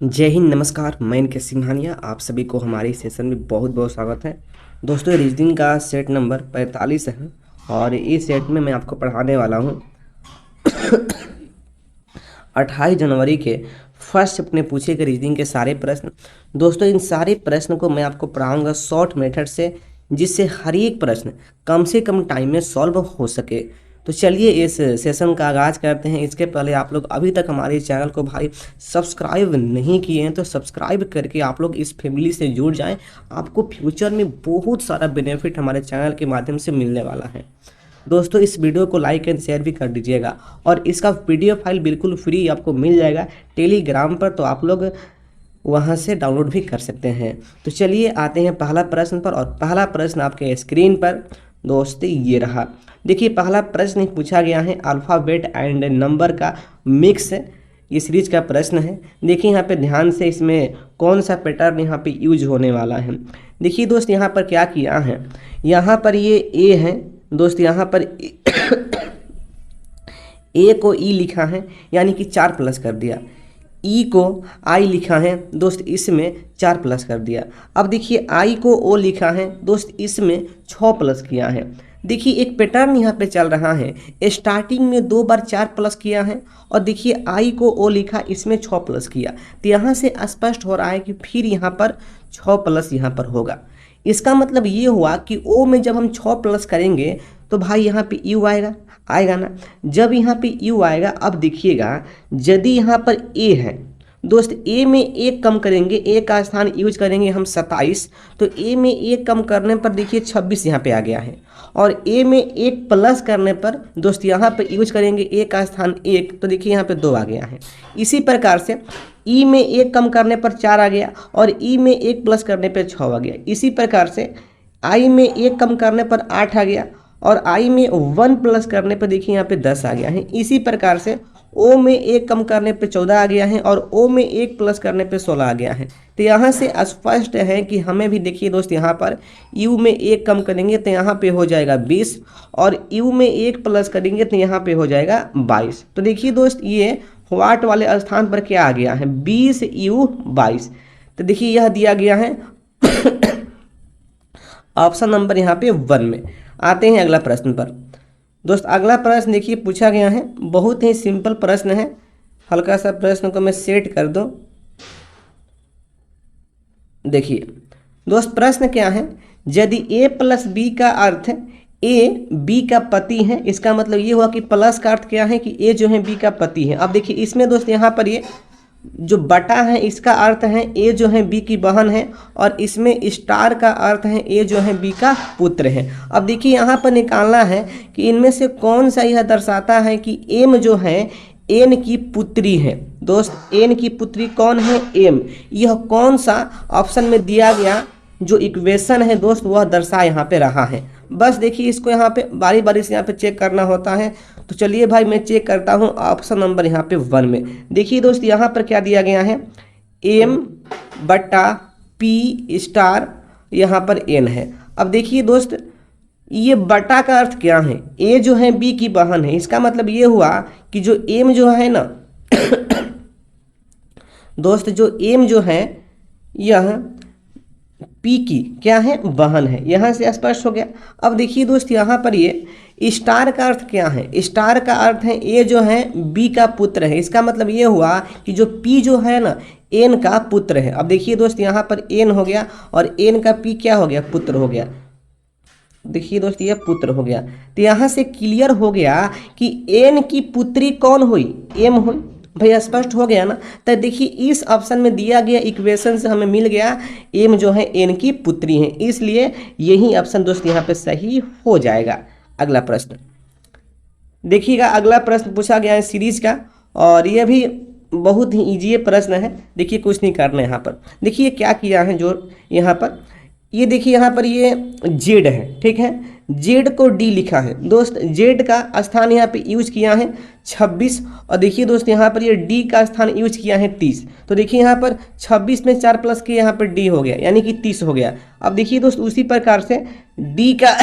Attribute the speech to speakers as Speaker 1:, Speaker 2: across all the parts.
Speaker 1: जय हिंद, नमस्कार। मैं इनके सिंघानिया, आप सभी को हमारे सेशन में बहुत बहुत स्वागत है। दोस्तों, रीजनिंग का सेट नंबर 45 है और इस सेट में मैं आपको पढ़ाने वाला हूँ 28 जनवरी के फर्स्ट अपने पूछे गए रीजनिंग के सारे प्रश्न। दोस्तों, इन सारे प्रश्न को मैं आपको पढ़ाऊँगा शॉर्ट मेथड से, जिससे हर एक प्रश्न कम से कम टाइम में सॉल्व हो सके। तो चलिए इस सेशन का आगाज़ करते हैं। इसके पहले आप लोग अभी तक हमारे चैनल को भाई सब्सक्राइब नहीं किए हैं तो सब्सक्राइब करके आप लोग इस फैमिली से जुड़ जाएं। आपको फ्यूचर में बहुत सारा बेनिफिट हमारे चैनल के माध्यम से मिलने वाला है। दोस्तों, इस वीडियो को लाइक एंड शेयर भी कर दीजिएगा और इसका पीडीएफ फाइल बिल्कुल फ्री आपको मिल जाएगा टेलीग्राम पर, तो आप लोग वहां से डाउनलोड भी कर सकते हैं। तो चलिए आते हैं पहला प्रश्न पर, और पहला प्रश्न आपके स्क्रीन पर दोस्तों ये रहा। देखिए, पहला प्रश्न पूछा गया है अल्फ़ाबेट एंड नंबर का मिक्स, ये सीरीज का प्रश्न है। देखिए यहाँ पे ध्यान से, इसमें कौन सा पैटर्न यहाँ पे यूज होने वाला है। देखिए दोस्त, यहाँ पर क्या किया है, यहाँ पर ये ए है दोस्त, यहाँ पर ए को ई लिखा है यानी कि 4 प्लस कर दिया। ई को आई लिखा है दोस्त, इसमें 4 प्लस कर दिया। अब देखिए आई को ओ लिखा है दोस्त, इसमें 6 प्लस किया है। देखिए एक पैटर्न यहाँ पे चल रहा है, स्टार्टिंग में 2 बार 4 प्लस किया है और देखिए आई को ओ लिखा, इसमें 6 प्लस किया। तो यहाँ से स्पष्ट हो रहा है कि फिर यहाँ पर 6 प्लस यहाँ पर होगा। इसका मतलब ये हुआ कि ओ में जब हम 6 प्लस करेंगे तो भाई यहाँ पे यू आएगा ना। जब यहाँ पे यू आएगा, अब देखिएगा यदि यहाँ पर ए है दोस्त, ए में एक कम करेंगे, ए का स्थान यूज करेंगे हम 27, तो ए में एक कम करने पर देखिए 26 यहाँ पे आ गया है। और ए में एक प्लस करने पर दोस्त यहाँ पे यूज करेंगे ए का स्थान 1, तो देखिए यहाँ पे 2 आ गया है। इसी प्रकार से ई में एक कम करने पर 4 आ गया और ई में एक प्लस करने पर 6 आ गया। इसी प्रकार से आई में एक कम करने पर 8 आ गया और आई में 1 प्लस करने पर देखिए यहाँ पे 10 आ गया है। इसी प्रकार से ओ में एक कम करने पे 14 आ गया है और ओ में एक प्लस करने पे 16 आ गया है। तो यहाँ से स्पष्ट है कि हमें भी देखिए दोस्त, यहाँ पर यू में एक कम करेंगे तो यहाँ पे हो जाएगा 20 और यू में एक प्लस करेंगे तो यहाँ पे हो जाएगा 22। तो देखिए दोस्त, ये व्हाट वाले स्थान पर क्या आ गया है, 20 यू 22। तो देखिए यह दिया गया है ऑप्शन नंबर यहाँ पे 1 में। आते हैं अगला प्रश्न पर दोस्त। अगला प्रश्न देखिए पूछा गया है, बहुत ही सिंपल प्रश्न है। हल्का सा प्रश्न को मैं सेट कर दूं। देखिए दोस्त, प्रश्न क्या है, यदि ए प्लस बी का अर्थ ए बी का पति है, इसका मतलब ये हुआ कि प्लस का अर्थ क्या है कि ए जो है बी का पति है। अब देखिए इसमें दोस्त यहाँ पर ये जो बटा है इसका अर्थ है ए जो है बी की बहन है और इसमें स्टार का अर्थ है ए जो है बी का पुत्र है। अब देखिए यहाँ पर निकालना है कि इनमें से कौन सा यह दर्शाता है कि एम जो है एन की पुत्री है। दोस्त, एन की पुत्री कौन है, एम। यह कौन सा ऑप्शन में दिया गया जो इक्वेशन है दोस्त, वह दर्शा यहाँ पे रहा है। बस देखिए इसको यहाँ पे बारी बारी से यहाँ पे चेक करना होता है। तो चलिए भाई मैं चेक करता हूँ ऑप्शन नंबर यहाँ पे 1 में। देखिए दोस्त, यहाँ पर क्या दिया गया है, एम बटा पी स्टार, यहाँ पर एन है। अब देखिए दोस्त, ये बटा का अर्थ क्या है, ए जो है बी की बहन है। इसका मतलब ये हुआ कि जो एम जो है ना दोस्त, जो एम जो है यह पी की क्या है, बहन है। यहाँ से स्पष्ट हो गया। अब देखिए दोस्त, यहाँ पर ये स्टार का अर्थ क्या है, स्टार का अर्थ है ए जो है बी का पुत्र है। इसका मतलब ये हुआ कि जो पी जो है ना एन का पुत्र है। अब देखिए दोस्त, यहाँ पर एन हो गया और एन का पी क्या हो गया, पुत्र हो गया। देखिए दोस्त, ये पुत्र हो गया। तो यहाँ से क्लियर हो गया कि एन की पुत्री कौन हुई, एम हुई। भैया स्पष्ट हो गया ना। तो देखिए इस ऑप्शन में दिया गया इक्वेशन से हमें मिल गया एम जो है एन की पुत्री है, इसलिए यही ऑप्शन दोस्त यहाँ पे सही हो जाएगा। अगला प्रश्न देखिएगा। अगला प्रश्न पूछा गया है सीरीज का और यह भी बहुत ही इजी प्रश्न है। देखिए कुछ नहीं करना है यहाँ पर। देखिए क्या किया है जो यहाँ पर, ये देखिए यहाँ पर ये जेड है, ठीक है, जेड को डी लिखा है दोस्त। जेड का स्थान यहाँ पे यूज किया है 26 और देखिए दोस्त यहाँ पर ये डी का स्थान यूज किया है 30। तो देखिए यहाँ पर 26 में 4 प्लस किया, यहाँ पर डी हो गया यानी कि 30 हो गया। अब देखिए दोस्त, उसी प्रकार से डी का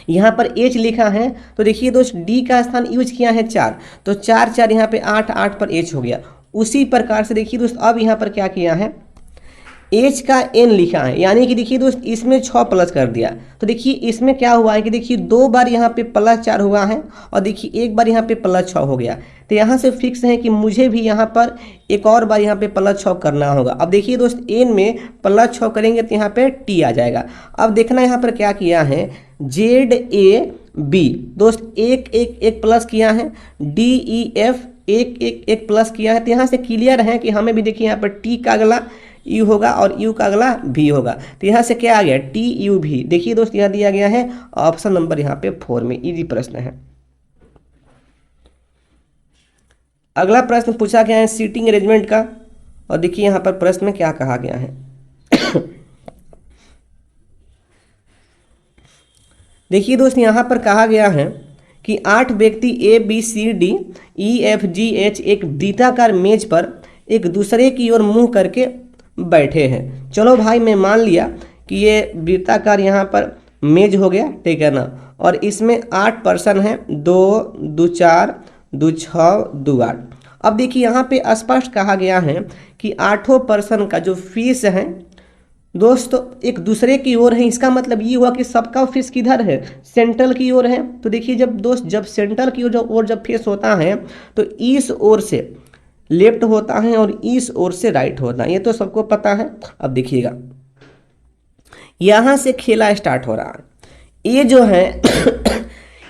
Speaker 1: यहाँ पर एच लिखा है, तो देखिए दोस्त डी का स्थान यूज किया है 4, तो 4 4 यहाँ पे 8 8 पर एच हो गया। उसी प्रकार से देखिए दोस्त अब यहाँ पर क्या किया है, एच का एन लिखा है, यानी कि देखिए दोस्त इसमें 6 प्लस कर दिया। तो देखिए इसमें क्या हुआ है कि देखिए 2 बार यहाँ पे +4 हुआ है और देखिए 1 बार यहाँ पे +6 हो गया। तो यहाँ से फिक्स है कि मुझे भी यहाँ पर एक और बार यहाँ पे +6 करना होगा। अब देखिए दोस्त एन में +6 करेंगे तो यहाँ पे टी आ जाएगा। अब देखना यहाँ पर क्या किया है, जेड ए बी दोस्त एक एक एक प्लस किया है, डी ई एफ एक एक एक प्लस किया है। तो यहाँ से क्लियर है कि हमें भी देखिए यहाँ पर टी का अगला यू होगा और यू का अगला भी होगा। तो यहाँ से क्या आ गया, टी यू भी। देखिए दोस्त यहाँ दिया गया है ऑप्शन नंबर यहाँ पे 4 में, इजी प्रश्न है। अगला प्रश्न पूछा गया है सीटिंग अरेंजमेंट का, और देखिए यहाँ पर प्रश्न में क्या कहा गया है। देखिए दोस्त यहाँ पर कहा गया है कि 8 व्यक्ति A B C D E F G H एक वृत्ताकार मेज पर एक दूसरे की ओर मुंह करके बैठे हैं। चलो भाई मैं मान लिया कि ये वृत्ताकार यहाँ पर मेज हो गया, ठीक है ना, और इसमें 8 पर्सन हैं, 2 2 4 2 6 2 8। अब देखिए यहाँ पे स्पष्ट कहा गया है कि 8 पर्सन का जो फीस है दोस्तों एक दूसरे की ओर है। इसका मतलब ये हुआ कि सबका फेस किधर है, सेंट्रल की ओर है। तो देखिए जब दोस्त जब सेंट्रल की ओर जब फेस होता है तो इस ओर से लेफ्ट होता है और इस ओर से राइट होता है, ये तो सबको पता है। अब देखिएगा यहाँ से खेला स्टार्ट हो रहा है। ये जो है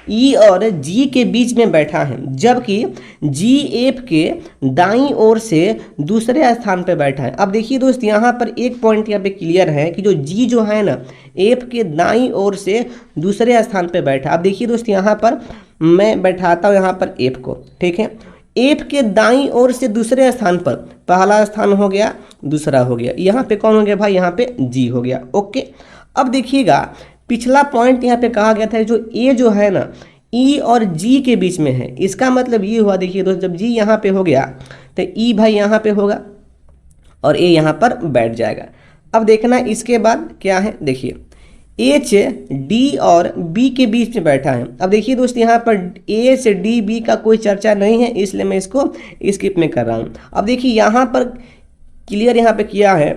Speaker 1: ई और जी के बीच में बैठा है, जबकि जी एफ के दाईं ओर से दूसरे स्थान पे बैठा है। अब देखिए दोस्त यहाँ पर एक पॉइंट यहाँ पे क्लियर है कि जो जी जो है ना एफ के दाईं ओर से दूसरे स्थान पे बैठा। अब देखिए दोस्त यहाँ पर मैं बैठाता हूँ यहाँ पर एफ को, ठीक है। एफ के दाईं ओर से दूसरे स्थान पर पहला स्थान हो गया, दूसरा हो गया, यहाँ पे कौन हो गया भाई, यहाँ पे जी हो गया। ओके, अब देखिएगा पिछला पॉइंट यहाँ पे कहा गया था जो ए जो है ना ई और जी के बीच में है। इसका मतलब ये हुआ देखिए दोस्त जब जी यहाँ पे हो गया तो ई भाई यहाँ पे होगा और ए यहाँ पर बैठ जाएगा। अब देखना इसके बाद क्या है, देखिए एच डी और बी के बीच में बैठा है। अब देखिए दोस्त यहाँ पर एच डी बी का कोई चर्चा नहीं है, इसलिए मैं इसको स्किप में कर रहा हूँ। अब देखिए यहाँ पर क्लियर यहाँ पे किया है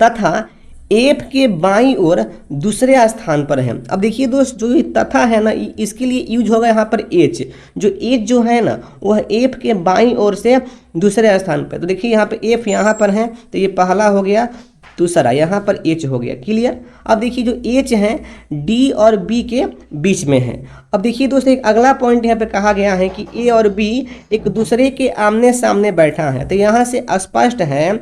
Speaker 1: तथा एफ के बाईं ओर दूसरे स्थान पर है। अब देखिए दोस्त जो ये तथा है ना इसके लिए यूज होगा यहाँ पर एच, जो एच जो है ना वह एफ के बाईं ओर से दूसरे स्थान पर। तो देखिए यहाँ पे एफ यहाँ पर है तो ये पहला हो गया, दूसरा यहाँ पर एच हो गया, क्लियर। अब देखिए जो एच है डी और बी के बीच में है। अब देखिए दोस्त एक अगला पॉइंट यहाँ पे कहा गया है कि ए और बी एक दूसरे के आमने सामने बैठा है। तो यहाँ से स्पष्ट है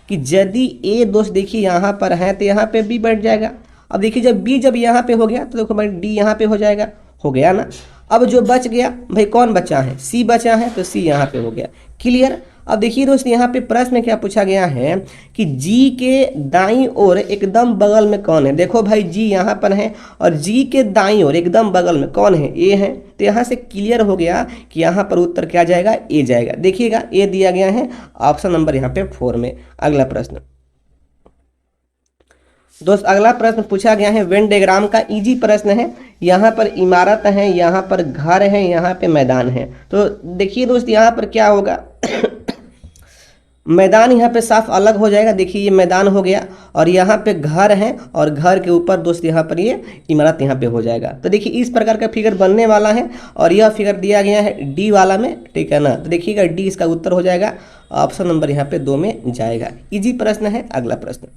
Speaker 1: कि यदि ए दोस्त देखिए यहाँ पर है तो यहाँ पे बी बैठ जाएगा। अब देखिए जब बी जब यहाँ पे हो गया तो देखो भाई डी यहाँ पे हो जाएगा, हो गया ना। अब जो बच गया भाई कौन बचा है, सी बचा है, तो सी यहाँ पे हो गया, क्लियर। अब देखिए दोस्त यहाँ पे प्रश्न में क्या पूछा गया है कि जी के दाईं ओर एकदम बगल में कौन है। देखो भाई जी यहाँ पर है और जी के दाईं ओर एकदम बगल में कौन है, ए है। तो यहाँ से क्लियर हो गया कि यहाँ पर उत्तर क्या जाएगा, ए जाएगा। देखिएगा ए दिया गया है ऑप्शन नंबर यहाँ पे 4 में। अगला प्रश्न दोस्त अगला प्रश्न पूछा गया है वेन डायग्राम का, इजी प्रश्न है। यहाँ पर इमारत है, यहाँ पर घर है, यहाँ पे मैदान है। तो देखिए दोस्त यहाँ पर क्या होगा मैदान यहाँ पे साफ अलग हो जाएगा। देखिए ये मैदान हो गया और यहाँ पे घर है और घर के ऊपर दोस्त यहाँ पर ये इमारत यहाँ पे हो जाएगा। तो देखिए इस प्रकार का फिगर बनने वाला है और यह फिगर दिया गया है डी वाला में, ठीक है ना। तो देखिएगा डी इसका उत्तर हो जाएगा, ऑप्शन नंबर यहाँ पे 2 में जाएगा। इजी प्रश्न है। अगला प्रश्न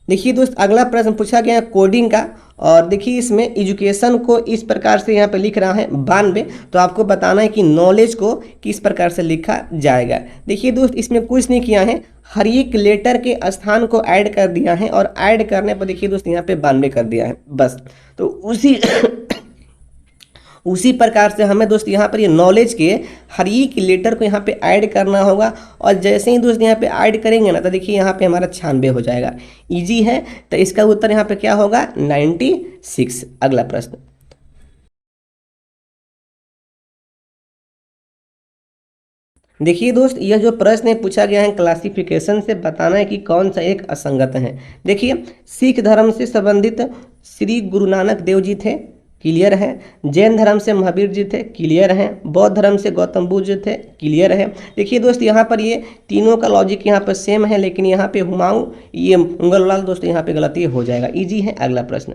Speaker 1: देखिए दोस्त अगला प्रश्न पूछा गया है कोडिंग का, और देखिए इसमें एजुकेशन को इस प्रकार से यहाँ पे लिख रहा है 92। तो आपको बताना है कि नॉलेज को किस प्रकार से लिखा जाएगा। देखिए दोस्त इसमें कुछ नहीं किया है, हर एक लेटर के स्थान को ऐड कर दिया है और ऐड करने पर देखिए दोस्त यहाँ पे 92 कर दिया है बस। तो उसी प्रकार से हमें दोस्त यहाँ पर ये नॉलेज के हर एक लेटर को यहाँ पे ऐड करना होगा, और जैसे ही दोस्त यहाँ पे ऐड करेंगे ना तो देखिए यहाँ पे हमारा 96 हो जाएगा। इजी है, तो इसका उत्तर यहाँ पे क्या होगा 96। अगला प्रश्न देखिए दोस्त यह जो प्रश्न है पूछा गया है क्लासिफिकेशन से बताना है कि कौन सा एक असंगत है। देखिए सिख धर्म से संबंधित श्री गुरु नानक देव जी थे, क्लियर है। जैन धर्म से महावीर जी थे, क्लियर है। बौद्ध धर्म से गौतम बुद्ध जी थे, क्लियर है। देखिए दोस्त यहाँ पर ये तीनों का लॉजिक यहाँ पर सेम है, लेकिन यहाँ पे हुमायूं, ये मुगल लाल दोस्त यहाँ पे गलती हो जाएगा। इजी है अगला प्रश्न।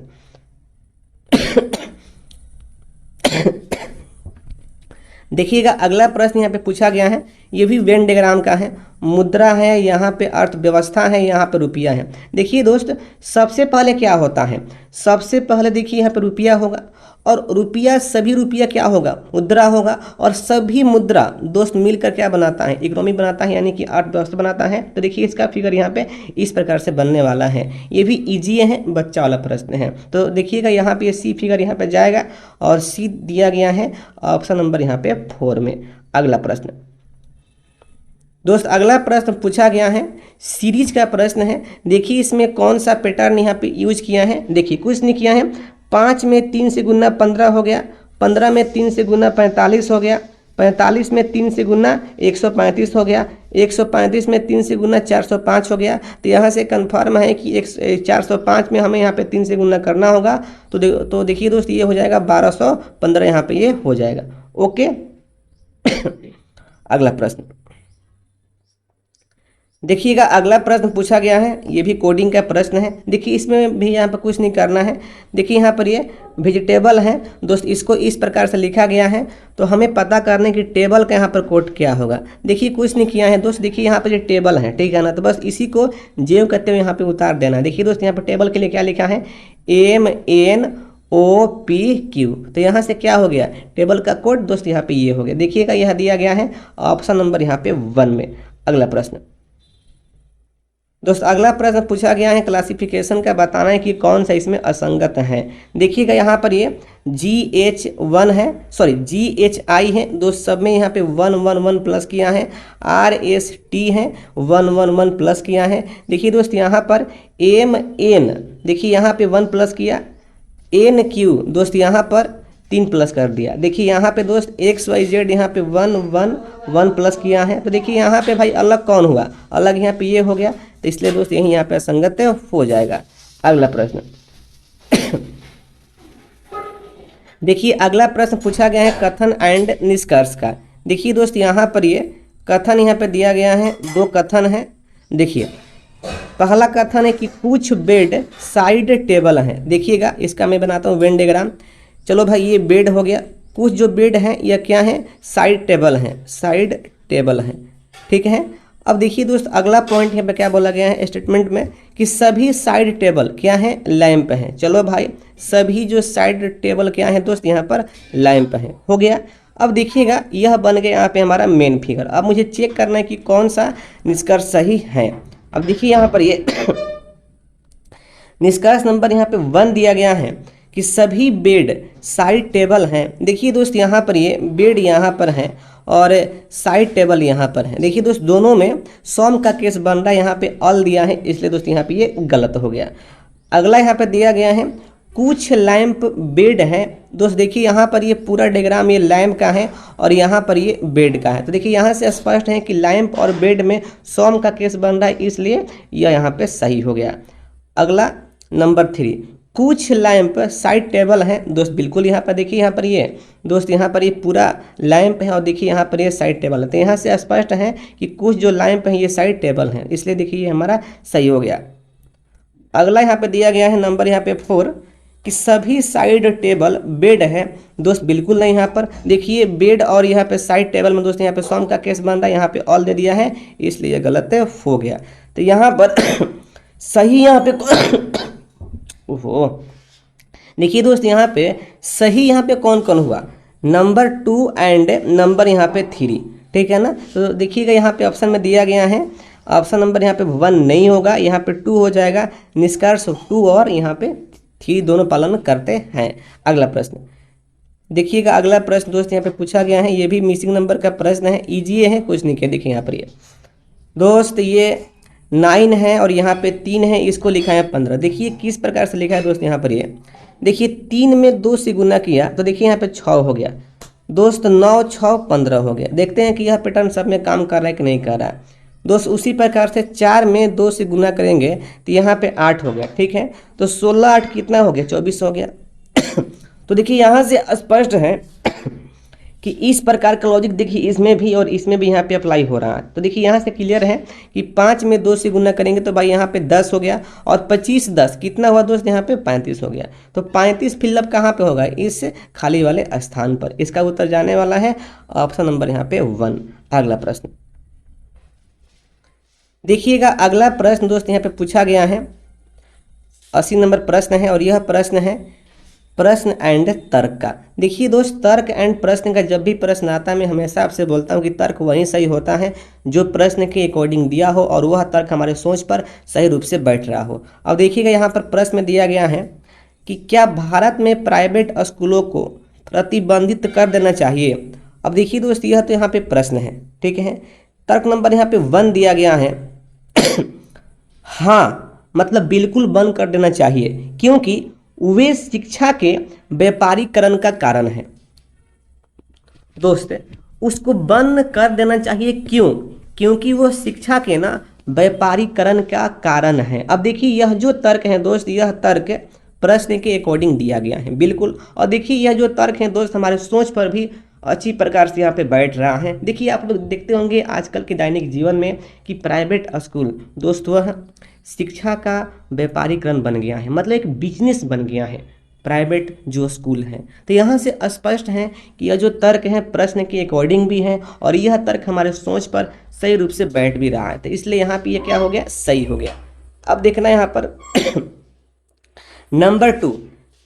Speaker 1: देखिएगा अगला प्रश्न यहाँ पे पूछा गया है, ये भी वेन डायग्राम का है। मुद्रा है, यहाँ पे अर्थव्यवस्था है, यहाँ पे रुपया है। देखिए दोस्त सबसे पहले क्या होता है, सबसे पहले देखिए यहाँ पे रुपया होगा, और रुपया सभी रुपया क्या होगा, मुद्रा होगा, और सभी मुद्रा दोस्त मिलकर क्या बनाता है, इकोनॉमी बनाता है, यानी कि अर्थव्यवस्था बनाता है। तो देखिए इसका फिगर यहाँ पे इस प्रकार से बनने वाला है। ये भी ईजी है, बच्चा वाला प्रश्न है। तो देखिएगा यहाँ पे सी फिगर यहाँ पे जाएगा, और सी दिया गया है ऑप्शन नंबर यहाँ पे 4 में। अगला प्रश्न दोस्त, अगला प्रश्न पूछा गया है, सीरीज का प्रश्न है। देखिए इसमें कौन सा पैटर्न यहाँ पे यूज किया है। देखिए कुछ नहीं किया है। 5 में 3 से गुना 15 हो गया, 15 में 3 से गुना 45 हो गया, 45 में 3 से गुना 135 हो गया, 135 में 3 से गुना 405 हो गया। तो यहाँ से कन्फर्म है कि 405 में हमें यहाँ पे 3 से गुना करना होगा। तो देखिए दोस्त ये हो जाएगा 1215, यहाँ पे ये हो जाएगा। ओके। अगला प्रश्न देखिएगा, अगला प्रश्न पूछा गया है, ये भी कोडिंग का प्रश्न है। देखिए इसमें भी यहाँ पर कुछ नहीं करना है। देखिए यहाँ पर ये वेजिटेबल है दोस्त, इसको इस प्रकार से लिखा गया है। तो हमें पता करने की टेबल का यहाँ पर कोड क्या होगा। देखिए कुछ नहीं किया है दोस्त, देखिए यहाँ पर ये टेबल है, ठीक है ना। तो बस इसी को जेव करते हुए यहाँ पर उतार देना है। देखिए दोस्त यहाँ पर टेबल के लिए क्या लिखा है, MNOPQ। तो यहाँ से क्या हो गया, टेबल का कोड दोस्त यहाँ पे ये हो गया। देखिएगा यह दिया गया है ऑप्शन नंबर यहाँ पे 1 में। अगला प्रश्न दोस्त, अगला प्रश्न पूछा गया है, क्लासिफिकेशन का बताना है कि कौन सा इसमें असंगत है। देखिएगा यहाँ पर ये GH1 है, सॉरी GHI है दोस्त, सब में यहाँ पे 111 प्लस किया है। RST है 111 प्लस किया है। देखिए दोस्त यहाँ पर MN, देखिए यहाँ पे 1 प्लस किया। NQ दोस्त यहाँ पर 3 प्लस कर दिया। देखिए यहाँ पे दोस्त XYZ यहाँ पे 111 प्लस किया है। तो देखिए यहाँ पे भाई अलग कौन हुआ, अलग यहाँ पे ये हो गया। तो इसलिए दोस्त यही यहाँ पे असंगत हो जाएगा। अगला प्रश्न देखिए, अगला प्रश्न पूछा गया है कथन एंड निष्कर्ष का। देखिए दोस्त यहाँ पर ये कथन यहाँ पे दिया गया है, 2 कथन है। देखिए पहला कथन है कि कुछ बेड साइड टेबल हैं। देखिएगा इसका मैं बनाता हूँ वेन डायग्राम। चलो भाई ये बेड हो गया, कुछ जो बेड हैं यह क्या है, साइड टेबल हैं, साइड टेबल हैं, ठीक है। अब देखिए दोस्त अगला पॉइंट यहाँ पे क्या बोला गया है स्टेटमेंट में, कि सभी साइड टेबल क्या है, लैंप हैं। चलो भाई सभी जो साइड टेबल क्या है दोस्त, यहाँ पर लैंप हैं, हो गया। अब देखिएगा यह बन गया यहाँ पे हमारा मेन फिगर। अब मुझे चेक करना है कि कौन सा निष्कर्ष सही है। अब देखिए यहाँ पर ये निष्कर्ष नंबर यहाँ पे 1 दिया गया है कि सभी बेड साइड टेबल हैं। देखिए दोस्त यहाँ पर ये बेड यहाँ पर है और साइड टेबल यहाँ पर है। देखिए दोस्त दोनों में सॉम का केस बन रहा है, यहाँ पे ऑल दिया है, इसलिए दोस्त यहाँ पे ये गलत हो गया। अगला यहाँ पे दिया गया है कुछ लैंप बेड है। दोस्त देखिए यहाँ पर ये पूरा डायग्राम ये लैंप का है और यहाँ पर ये बेड का है। तो देखिए यहाँ से स्पष्ट है कि लैंप और बेड में सॉम का केस बन रहा है, इसलिए यह यहाँ पे सही हो गया। अगला नंबर 3, कुछ लैंप साइड टेबल है। दोस्त बिल्कुल यहाँ पर देखिए, यहाँ पर ये दोस्त यहाँ पर ये पूरा लैंप है और देखिए यहाँ पर ये साइड टेबल है। तो यहाँ से स्पष्ट है कि कुछ जो लैंप है ये साइड टेबल है, इसलिए देखिए ये हमारा सही हो गया। अगला यहाँ पे दिया गया है नंबर यहाँ पे 4 कि सभी साइड टेबल बेड है। दोस्त बिल्कुल नहीं, यहाँ पर देखिए बेड और यहाँ पे साइड टेबल में दोस्त यहाँ पे सॉम का केस बन रहा है, यहाँ पे ऑल दे दिया है, इसलिए गलत हो गया। तो यहाँ पर सही यहाँ पे ओहो देखिए दोस्त यहाँ पे सही यहाँ पे कौन कौन हुआ, नंबर 2 एंड नंबर यहाँ पे 3, ठीक है ना। तो देखिएगा यहाँ पे ऑप्शन में दिया गया है, ऑप्शन नंबर यहाँ पे 1 नहीं होगा, यहाँ पे 2 हो जाएगा। निष्कर्ष 2 और यहाँ पे 3 दोनों पालन करते हैं। अगला प्रश्न देखिएगा, अगला प्रश्न दोस्त यहाँ पे पूछा गया है, ये भी मिसिंग नंबर का प्रश्न है, ईजी है, कुछ नहीं किया। देखिए यहाँ पर ये दोस्त ये 9 है और यहाँ पे 3 है, इसको लिखा है 15। देखिए किस प्रकार से लिखा है दोस्त, यहाँ पर ये देखिए 3 में 2 से गुना किया तो देखिए यहाँ पे 6 हो गया दोस्त, 9 6 15 हो गया। देखते हैं कि यह पैटर्न सब में काम कर रहा है कि नहीं कर रहा है दोस्त। उसी प्रकार से 4 में 2 से गुना करेंगे तो यहाँ पे 8 हो गया, ठीक है। तो 16 8 कितना हो गया, 24 हो गया। तो देखिए यहाँ से स्पष्ट है कि इस प्रकार का लॉजिक देखिए इसमें भी और इसमें भी यहाँ पे अप्लाई हो रहा है। तो देखिए यहाँ से क्लियर है कि 5 में 2 से गुना करेंगे तो भाई यहाँ पे 10 हो गया, और 25 10 कितना हुआ दोस्त, यहाँ पे 35 हो गया। तो 35 फिलअप कहाँ पे होगा, इस खाली वाले स्थान पर। इसका उत्तर जाने वाला है ऑप्शन नंबर यहाँ पे 1। अगला प्रश्न देखिएगा, अगला प्रश्न दोस्त यहाँ पे पूछा गया है, 80 नंबर प्रश्न है, और यह प्रश्न है प्रश्न एंड तर्क का। देखिए दोस्त, तर्क एंड प्रश्न का जब भी प्रश्न आता है मैं हमेशा आपसे बोलता हूँ कि तर्क वही सही होता है जो प्रश्न के अकॉर्डिंग दिया हो और वह तर्क हमारे सोच पर सही रूप से बैठ रहा हो। अब देखिएगा यहाँ पर प्रश्न में दिया गया है कि क्या भारत में प्राइवेट स्कूलों को प्रतिबंधित कर देना चाहिए। अब देखिए दोस्त, यह तो यहाँ पे प्रश्न है, ठीक है। तर्क नंबर यहाँ पे 1 दिया गया है हाँ, मतलब बिल्कुल बंद कर देना चाहिए, क्योंकि वे शिक्षा के व्यापारीकरण का कारण है। दोस्त, उसको बंद कर देना चाहिए, क्यों, क्योंकि वो शिक्षा के ना व्यापारीकरण का कारण है। अब देखिए यह जो तर्क है दोस्त, यह तर्क प्रश्न के अकॉर्डिंग दिया गया है बिल्कुल। और देखिए यह जो तर्क है दोस्त हमारे सोच पर भी अच्छी प्रकार से यहाँ पे बैठ रहा है। देखिए आप लोग देखते होंगे आजकल के दैनिक जीवन में कि प्राइवेट स्कूल दोस्त वह शिक्षा का व्यापारीकरण बन गया है, मतलब एक बिजनेस बन गया है प्राइवेट जो स्कूल है। तो यहाँ से स्पष्ट है कि यह जो तर्क है प्रश्न के अकॉर्डिंग भी है, और यह तर्क हमारे सोच पर सही रूप से बैठ भी रहा है। तो इसलिए यहाँ पे ये क्या हो गया, सही हो गया। अब देखना यहाँ पर नंबर 2,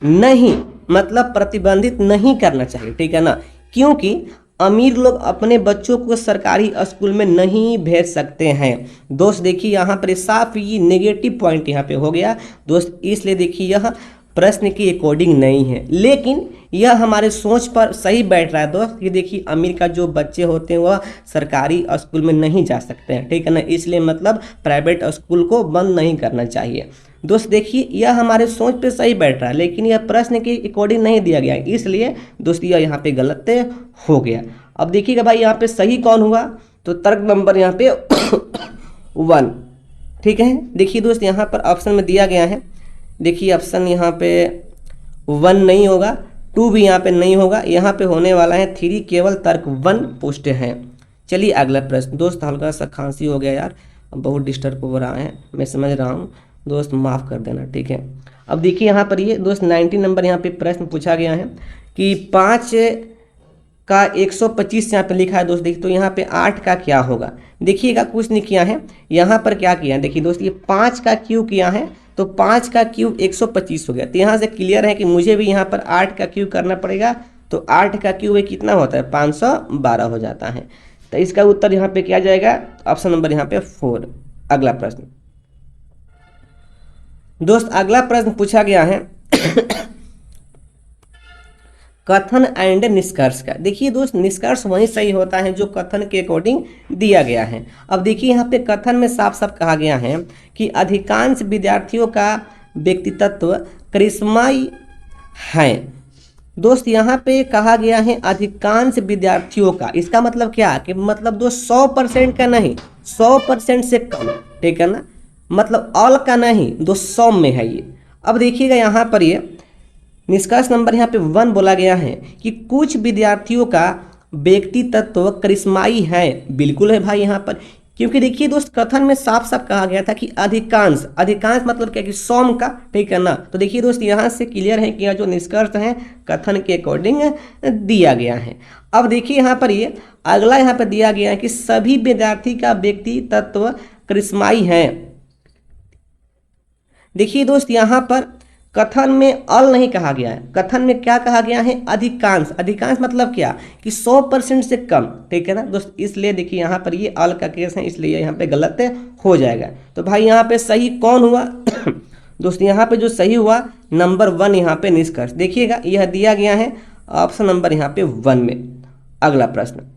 Speaker 1: नहीं मतलब प्रतिबंधित नहीं करना चाहिए, ठीक है ना, क्योंकि अमीर लोग अपने बच्चों को सरकारी स्कूल में नहीं भेज सकते हैं। दोस्त देखिए यहाँ पर साफ ये नेगेटिव पॉइंट यहाँ पे हो गया दोस्त, इसलिए देखिए यह प्रश्न के अकॉर्डिंग नहीं है, लेकिन यह हमारे सोच पर सही बैठ रहा है दोस्त। ये देखिए अमीर का जो बच्चे होते हैं वह सरकारी स्कूल में नहीं जा सकते हैं, ठीक है ना, इसलिए मतलब प्राइवेट स्कूल को बंद नहीं करना चाहिए। दोस्त देखिए यह हमारे सोच पे सही बैठ रहा है, लेकिन यह प्रश्न के अकॉर्डिंग नहीं दिया गया है, इसलिए दोस्त यह यहाँ पे गलत हो गया। अब देखिएगा भाई यहाँ पे सही कौन हुआ, तो तर्क नंबर यहाँ पे 1, ठीक है। देखिए दोस्त यहाँ पर ऑप्शन में दिया गया है, देखिए ऑप्शन यहाँ पे 1 नहीं होगा, 2 भी यहाँ पे नहीं होगा, यहाँ पे होने वाला है 3, केवल तर्क 1 पुष्ट है। चलिए अगला प्रश्न दोस्त, हल्का सा खांसी हो गया यार, बहुत डिस्टर्ब हो रहा है, मैं समझ रहा हूँ दोस्त, माफ़ कर देना, ठीक है। अब देखिए यहाँ पर ये दोस्त 90 नंबर यहाँ पे प्रश्न पूछा गया है कि 5 का 125 यहाँ पे लिखा है दोस्त। देखिए तो यहाँ पे 8 का क्या होगा, देखिएगा कुछ नहीं किया है, यहाँ पर क्या किया है, देखिए दोस्त ये 5 का क्यूब किया है, तो 5 का क्यूब 125 हो गया। तो यहाँ से क्लियर है कि मुझे भी यहाँ पर 8 का क्यूब करना पड़ेगा, तो 8 का क्यूब कितना होता है, 512 हो जाता है। तो इसका उत्तर यहाँ पे क्या जाएगा, ऑप्शन नंबर यहाँ पे 4। अगला प्रश्न दोस्त, अगला प्रश्न पूछा गया है कथन एंड निष्कर्ष का। देखिए दोस्त निष्कर्ष वही सही होता है जो कथन के अकॉर्डिंग दिया गया है। अब देखिए यहाँ पे कथन में साफ साफ कहा गया है कि अधिकांश विद्यार्थियों का व्यक्तित्व करिश्माई है। दोस्त यहाँ पे कहा गया है अधिकांश विद्यार्थियों का, इसका मतलब क्या कि मतलब दोस्त 100% का नहीं, 100% से कम, ठीक है ना, मतलब ऑल का नहीं, दोस्त 100 में है ये। अब देखिएगा यहाँ पर ये निष्कर्ष नंबर यहाँ पे 1 बोला गया है कि कुछ विद्यार्थियों का व्यक्तित्व करिश्माई है। बिल्कुल है भाई यहाँ पर, क्योंकि देखिए दोस्त कथन में साफ साफ कहा गया था कि अधिकांश, अधिकांश मतलब क्या कि 100 का, ठीक है ना। तो देखिए दोस्त यहाँ से क्लियर है कि यह जो निष्कर्ष है कथन के अकॉर्डिंग दिया गया है। अब देखिए यहाँ पर ये अगला यहाँ पर दिया गया है कि सभी विद्यार्थी का व्यक्तित्व करिश्माई है। देखिए दोस्त यहाँ पर कथन में अल नहीं कहा गया है, कथन में क्या कहा गया है, अधिकांश। अधिकांश मतलब क्या कि 100% से कम, ठीक है ना दोस्त, इसलिए देखिए यहाँ पर ये अल का केस है, इसलिए यहाँ पे गलत हो जाएगा। तो भाई यहाँ पे सही कौन हुआ दोस्त, यहाँ पे जो सही हुआ नंबर 1 यहाँ पे निष्कर्ष। देखिएगा यह दिया गया है ऑप्शन नंबर यहाँ पे 1 में। अगला प्रश्न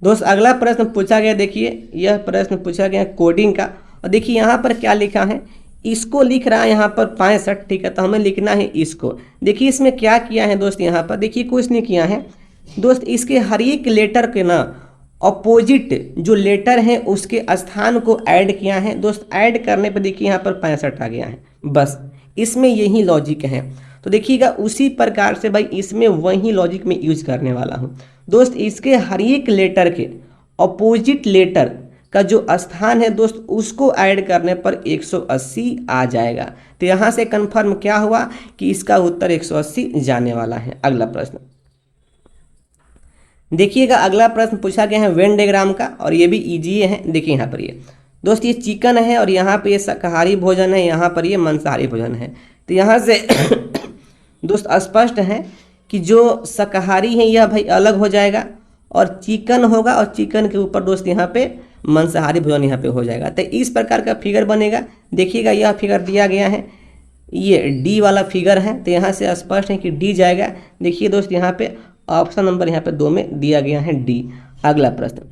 Speaker 1: दोस्त, अगला प्रश्न पूछा गया, देखिए यह प्रश्न पूछा गया कोडिंग का, और देखिए यहाँ पर क्या लिखा है, इसको लिख रहा है यहाँ पर 65, ठीक है, तो हमें लिखना है इसको। देखिए इसमें क्या किया है दोस्त, यहाँ पर देखिए कुछ नहीं किया है दोस्त, इसके हर एक लेटर के ना अपोजिट जो लेटर है उसके स्थान को ऐड किया है दोस्त। ऐड करने पर देखिए यहाँ पर 65 आ गया है, बस इसमें यही लॉजिक है। तो देखिएगा उसी प्रकार से भाई इसमें वही लॉजिक में यूज करने वाला हूँ दोस्त। इसके हर एक लेटर के अपोजिट लेटर का जो स्थान है दोस्त उसको ऐड करने पर 180 आ जाएगा। तो यहाँ से कंफर्म क्या हुआ कि इसका उत्तर 180 जाने वाला है। अगला प्रश्न देखिएगा, अगला प्रश्न पूछा गया है वेन डायग्राम का और ये भी इजी है। देखिए यहाँ पर ये दोस्त ये चिकन है और यहाँ पे ये शाकाहारी भोजन है, यहाँ पर ये मांसाहारी भोजन है। तो यहाँ से दोस्त स्पष्ट है कि जो शाकाहारी है यह भाई अलग हो जाएगा और चिकन होगा और चिकन के ऊपर दोस्त यहाँ पे मांसाहारी भोजन यहाँ पे हो जाएगा। तो इस प्रकार का फिगर बनेगा। देखिएगा यह फिगर दिया गया है, ये डी वाला फिगर है। तो यहाँ से स्पष्ट है कि डी जाएगा। देखिए दोस्त यहाँ पे ऑप्शन नंबर यहाँ पे 2 में दिया गया है डी। अगला प्रश्न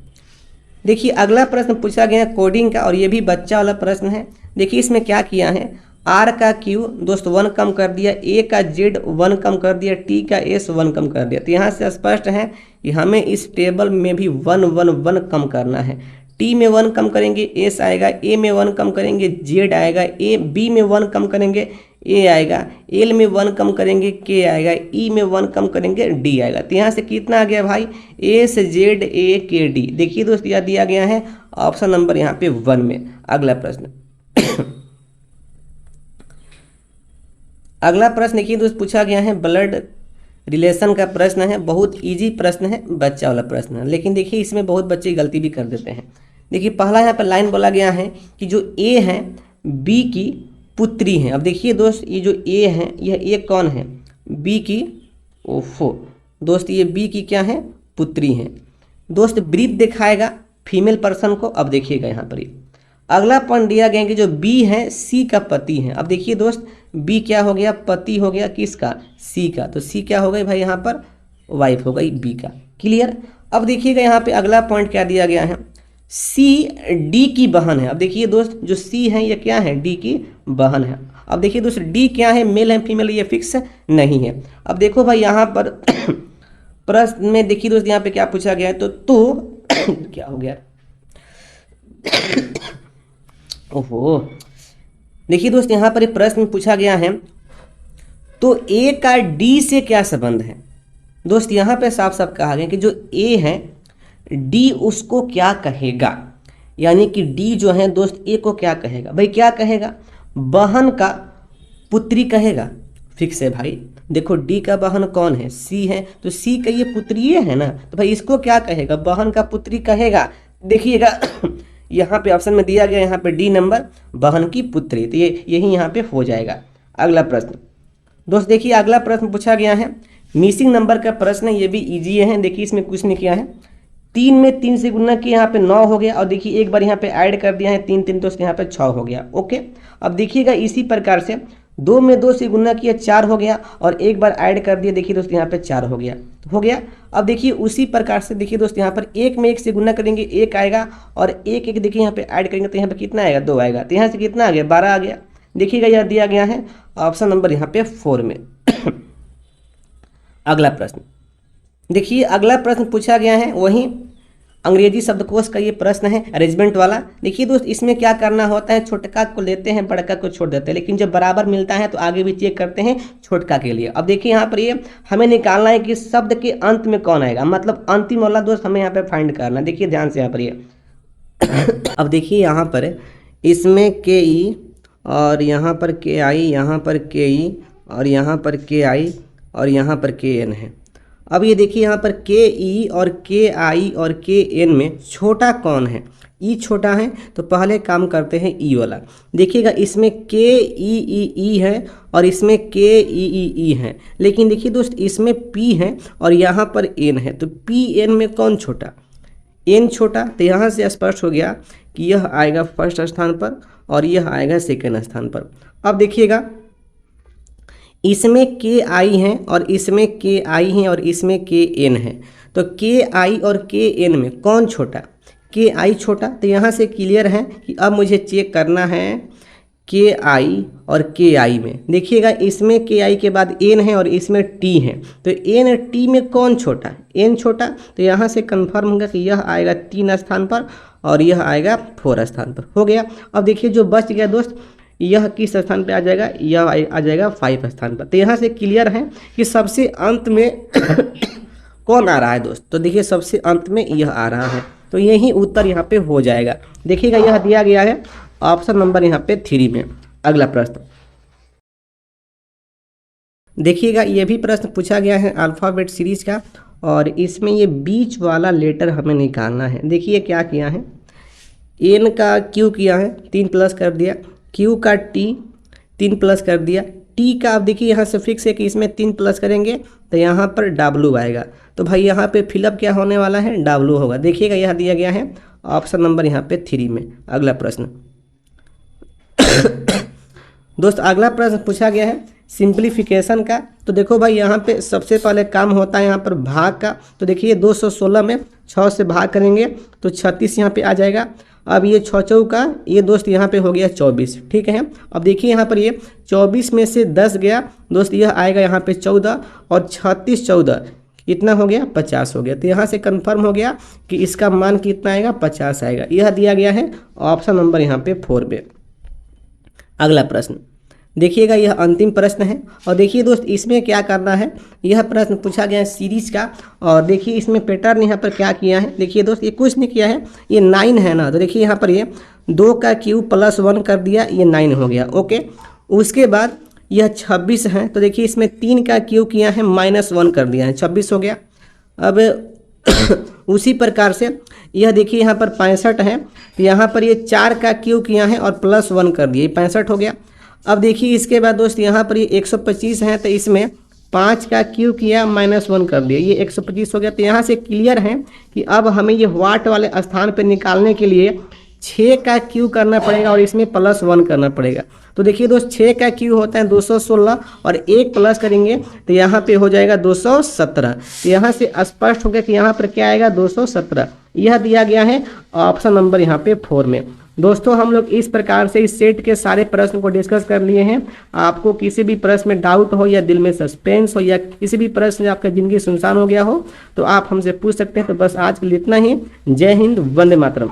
Speaker 1: देखिए, अगला प्रश्न पूछा गया है कोडिंग का और ये भी बच्चा वाला प्रश्न है। देखिए इसमें क्या किया है, आर का क्यू दोस्त 1 कम कर दिया, ए का जेड 1 कम कर दिया, टी का एस 1 कम कर दिया। तो यहाँ से स्पष्ट है कि हमें इस टेबल में भी 1 1 1 कम करना है। टी में 1 कम करेंगे एस आएगा, ए में 1 कम करेंगे जेड आएगा, ए बी में 1 कम करेंगे ए आएगा, एल में 1 कम करेंगे के आएगा, ई में 1 कम करेंगे डी आएगा। तो यहाँ से कितना आ गया भाई, एस जेड ए के डी। देखिए दोस्त यह दिया गया है ऑप्शन नंबर यहाँ पे 1 में। अगला प्रश्न अगला प्रश्न देखिए दोस्त पूछा गया है ब्लड रिलेशन का प्रश्न है। बहुत इजी प्रश्न है, बच्चा वाला प्रश्न है, लेकिन देखिए इसमें बहुत बच्चे गलती भी कर देते हैं। देखिए पहला यहाँ पर लाइन बोला गया है कि जो ए है बी की पुत्री हैं। अब देखिए दोस्त ये जो ए है यह ए कौन है, बी की, ओफो दोस्त ये बी की क्या है, पुत्री हैं। दोस्त ब्रीथ दिखाएगा फीमेल पर्सन को। अब देखिएगा यहाँ पर ये अगला पॉइंट दिया गया कि जो बी है सी का पति है। अब देखिए दोस्त बी क्या हो गया, पति हो गया किसका, सी का। तो सी क्या हो गई भाई यहाँ पर, वाइफ हो गई बी का। क्लियर। अब देखिएगा यहाँ पे अगला पॉइंट क्या दिया गया है, सी डी की बहन है। अब देखिए दोस्त जो सी है ये क्या है, डी की बहन है। अब देखिए दोस्त डी क्या है, मेल है फीमेल, ये फिक्स नहीं है। अब देखो भाई यहाँ पर प्रश्न में देखिए दोस्त यहाँ पे क्या पूछा गया है, तो क्या हो गया, ओहो देखिए दोस्त यहाँ पर एक प्रश्न पूछा गया है, तो ए का डी से क्या संबंध है। दोस्त यहाँ पे साफ साफ कहा गया कि जो ए है डी उसको क्या कहेगा, यानी कि डी जो है दोस्त ए को क्या कहेगा, भाई क्या कहेगा, बहन का पुत्री कहेगा। फिक्स है भाई। देखो डी का बहन कौन है, सी है, तो सी का ये पुत्री है ना, तो भाई इसको क्या कहेगा, बहन का पुत्री कहेगा। देखिएगा यहाँ पे ऑप्शन में दिया गया, यहाँ पे डी नंबर बहन की पुत्री, तो ये यही यहाँ पे हो जाएगा। अगला प्रश्न दोस्त देखिए अगला प्रश्न पूछा गया है मिसिंग नंबर का प्रश्न है, ये भी इजी है। देखिए इसमें कुछ नहीं किया है, 3 में 3 से गुना किया यहाँ पे 9 हो गया, और देखिए एक बार यहाँ पे ऐड कर दिया है 3 3 तो यहाँ पे 6 हो गया। ओके, अब देखिएगा इसी प्रकार से 2 में 2 से गुना किया 4 हो गया, और एक बार ऐड कर दिया देखिए दोस्त यहाँ पे 4 हो गया, हो गया। अब देखिए उसी प्रकार से देखिए दोस्त यहाँ पर 1 में 1 से गुना करेंगे 1 आएगा, और 1 1 देखिए यहाँ पे ऐड करेंगे तो यहाँ पे कितना आएगा, 2 आएगा। तो यहाँ से कितना आ गया, 12 आ गया। देखिएगा यह दिया गया है ऑप्शन नंबर यहाँ पे 4 में। अगला प्रश्न देखिए अगला प्रश्न पूछा गया है वही अंग्रेजी शब्दकोश का ये प्रश्न है अरेंजमेंट वाला। देखिए दोस्त इसमें क्या करना होता है, छोटका को लेते हैं बड़का को छोड़ देते हैं, लेकिन जब बराबर मिलता है तो आगे भी चेक करते हैं छोटका के लिए। अब देखिए यहाँ पर ये हमें निकालना है कि शब्द के अंत में कौन आएगा, मतलब अंतिम वाला दोस्त हमें यहाँ पे फाइंड करना। देखिए ध्यान से यहाँ पर ये अब देखिए यहाँ पर इसमें के ई और यहाँ पर के आई, यहाँ पर के ई और यहाँ पर के आई और यहाँ पर के एन है। अब ये देखिए यहाँ पर के ई और के आई और के एन में छोटा कौन है, ई छोटा है, तो पहले काम करते हैं ई वाला। देखिएगा इसमें के ई है और इसमें के ई है, लेकिन देखिए दोस्त इसमें पी है और यहाँ पर एन है, तो पी एन में कौन छोटा, एन छोटा। तो यहाँ से स्पष्ट हो गया कि यह आएगा फर्स्ट स्थान पर और यह आएगा सेकेंड स्थान पर। अब देखिएगा इसमें के आई है और इसमें के आई है और इसमें के एन है, तो के आई और के एन में कौन छोटा, के आई छोटा। तो यहाँ से क्लियर है कि अब मुझे चेक करना है के आई और के आई में। देखिएगा इसमें के आई के बाद एन है और इसमें टी है, तो एन टी में कौन छोटा, एन छोटा। तो यहाँ से कंफर्म होगा कि यह आएगा 3 स्थान पर और यह आएगा 4 स्थान पर, हो गया। अब देखिए जो बच गया दोस्त यह किस स्थान पे आ जाएगा, यह आ जाएगा 5 स्थान पर। तो यहाँ से क्लियर है कि सबसे अंत में कौन आ रहा है दोस्त, तो देखिए सबसे अंत में यह आ रहा है, तो यही उत्तर यहाँ पे हो जाएगा। देखिएगा यह दिया गया है ऑप्शन नंबर यहाँ पे 3 में। अगला प्रश्न देखिएगा, ये भी प्रश्न पूछा गया है अल्फ़ाबेट सीरीज का, और इसमें ये बीच वाला लेटर हमें निकालना है। देखिए क्या किया है, एन का क्यू किया है 3 प्लस कर दिया, क्यू का टी 3 प्लस कर दिया, टी का अब देखिए यहाँ से फिक्स है कि इसमें 3 प्लस करेंगे तो यहाँ पर डब्लू आएगा, तो भाई यहाँ पे फिलअप क्या होने वाला है, डब्लू होगा। देखिएगा यह दिया गया है ऑप्शन नंबर यहाँ पे 3 में। अगला प्रश्न दोस्त अगला प्रश्न पूछा गया है सिंप्लीफिकेशन का। तो देखो भाई यहाँ पे सबसे पहले काम होता है यहाँ पर भाग का। तो देखिए 216 में 6 से भाग करेंगे तो 36 यहाँ पे आ जाएगा। अब ये 6 चौका ये दोस्त यहाँ पे हो गया 24, ठीक है। अब देखिए यहाँ पर ये 24 में से 10 गया दोस्त, यह आएगा यहाँ पे 14, और 36 14 कितना हो गया, 50 हो गया। तो यहाँ से कंफर्म हो गया कि इसका मान कितना आएगा, 50 आएगा। यह दिया गया है ऑप्शन नंबर यहाँ पे 4 में। अगला प्रश्न देखिएगा, यह अंतिम प्रश्न है, और देखिए दोस्त इसमें क्या करना है, यह प्रश्न पूछा गया है सीरीज का, और देखिए इसमें पैटर्न यहाँ पर क्या किया है। देखिए दोस्त ये कुछ नहीं किया है, ये 9 है ना, तो देखिए यहाँ पर ये 2 का क्यूब प्लस 1 कर दिया, ये 9 हो गया, ओके। उसके बाद यह 26 है, तो देखिए इसमें 3 का क्यूब किया है -1 कर दिया है, 26 हो गया। अब उसी प्रकार से यह देखिए यहाँ पर 65 है, तो यहाँ पर ये 4 का क्यूब किया है और प्लस 1 कर दिया, ये 65 हो गया। अब देखिए इसके बाद दोस्त यहाँ पर ये 125 है, तो इसमें 5 का क्यूब किया -1 कर दिया, ये 125 हो गया। तो यहाँ से क्लियर है कि अब हमें ये वाट वाले स्थान पर निकालने के लिए 6 का क्यूब करना पड़ेगा और इसमें +1 करना पड़ेगा। तो देखिए दोस्त 6 का क्यूब होता है 216, और 1 प्लस करेंगे तो यहाँ पे हो जाएगा 217। तो यहाँ से स्पष्ट हो गया कि यहाँ पर क्या आएगा, 217। यह दिया गया है ऑप्शन नंबर यहाँ पे 4 में। दोस्तों हम लोग इस प्रकार से इस सेट के सारे प्रश्न को डिस्कस कर लिए हैं। आपको किसी भी प्रश्न में डाउट हो, या दिल में सस्पेंस हो, या किसी भी प्रश्न में आपका ज़िंदगी सुनसान हो गया हो, तो आप हमसे पूछ सकते हैं। तो बस आज के लिए इतना ही। जय हिंद, वंदे मातरम।